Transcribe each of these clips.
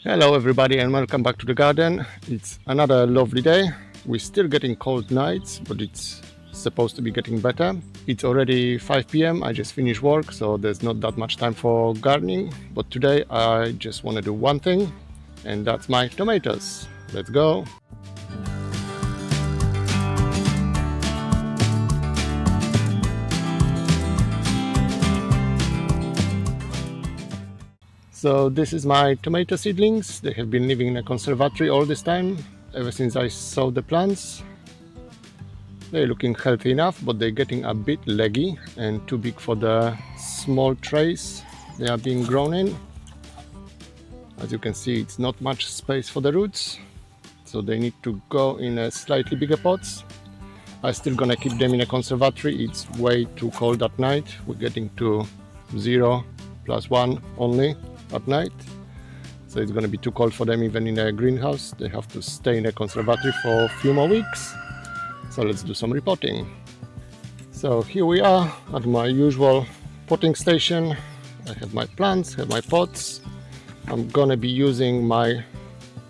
Hello everybody and welcome back to the garden. It's another lovely day. We're still getting cold nights, but it's supposed to be getting better. It's already 5 p.m. I just finished work, so there's not that much time for gardening. But today I just want to do one thing, and that's my tomatoes. Let's go. So this is my tomato seedlings. They have been living in a conservatory all this time, ever since I sowed the plants. They're looking healthy enough, but they're getting a bit leggy and too big for the small trays they are being grown in. As you can see, it's not much space for the roots, so they need to go in a slightly bigger pots. I'm still gonna keep them in a conservatory. It's way too cold at night. We're getting to 0+1 only at night, so it's gonna be too cold for them even in a greenhouse. They have to stay in a conservatory for a few more weeks. So let's do some repotting. So here we are at my usual potting station. I have my plants, have my pots. I'm gonna be using my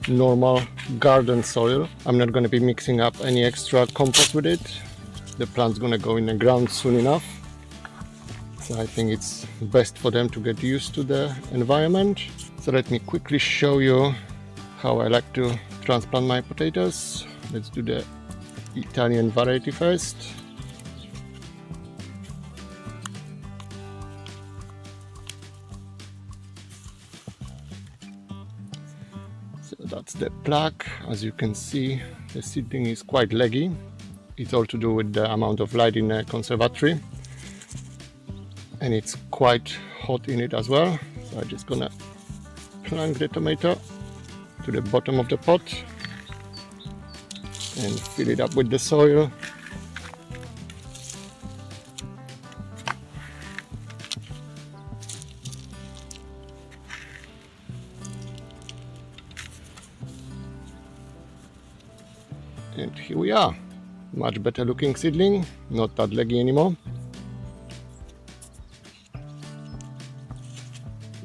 normal garden soil. I'm not gonna be mixing up any extra compost with it. The plant's gonna go in the ground soon enough. So I think it's best for them to get used to the environment. So let me quickly show you how I like to transplant my potatoes. Let's do the Italian variety first. So that's the plaque. As you can see, the seedling is quite leggy. It's all to do with the amount of light in a conservatory, and it's quite hot in it as well. So I'm just gonna plunk the tomato to the bottom of the pot and fill it up with the soil. And here we are, much better looking seedling, not that leggy anymore.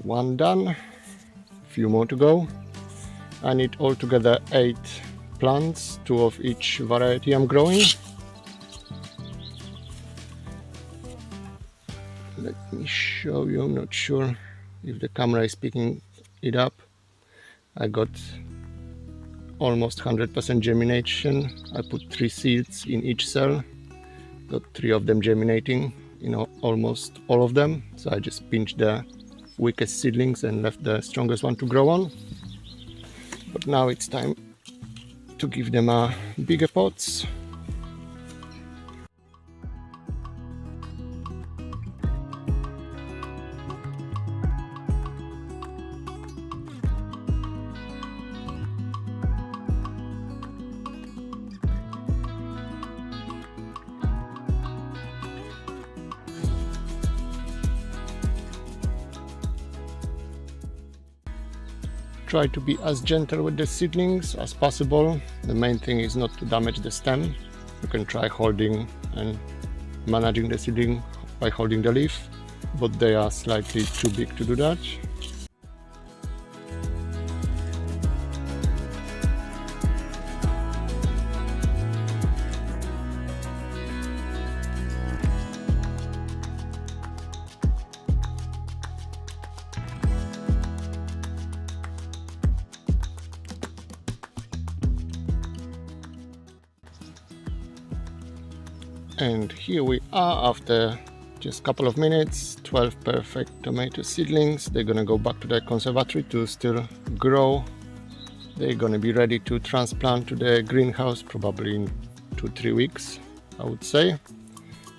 One done, few more to go. I need altogether 8 plants, 2 of each variety I'm growing. Let me show you. I'm not sure if the camera is picking it up. I got almost 100% germination. I put 3 seeds in each cell, got 3 of them germinating, almost all of them. So I just pinched the weakest seedlings and left the strongest one to grow on. But now it's time to give them bigger pots. Try to be as gentle with the seedlings as possible. The main thing is not to damage the stem. You can try holding and managing the seedling by holding the leaf, but they are slightly too big to do that. And here we are after just a couple of minutes, 12 perfect tomato seedlings. They're gonna go back to the conservatory to still grow. They're gonna be ready to transplant to the greenhouse probably in 2-3 weeks, I would say.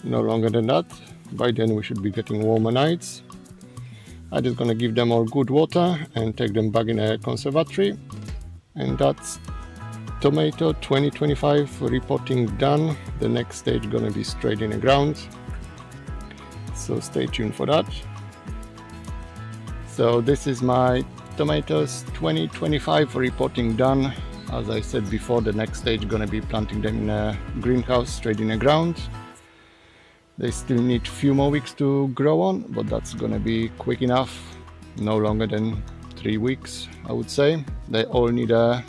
No longer than that. By then we should be getting warmer nights. I'm just gonna give them all good water and take them back in a conservatory. And that's tomato 2025 repotting done. The next stage gonna be straight in the ground, so stay tuned for that. So this is my tomatoes 2025 repotting done. As I said before, the next stage gonna be planting them in a greenhouse straight in the ground. They still need few more weeks to grow on, but that's gonna be quick enough, no longer than 3 weeks, I would say. They all need a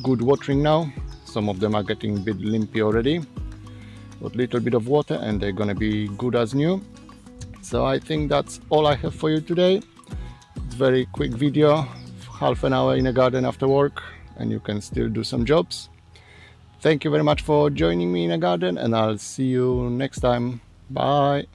good watering now. Some of them are getting a bit limpy already, but little bit of water and they're gonna be good as new. So I think that's all I have for you today. It's a very quick video, half an hour in a garden after work, and you can still do some jobs. Thank you very much for joining me in a garden, and I'll see you next time. Bye.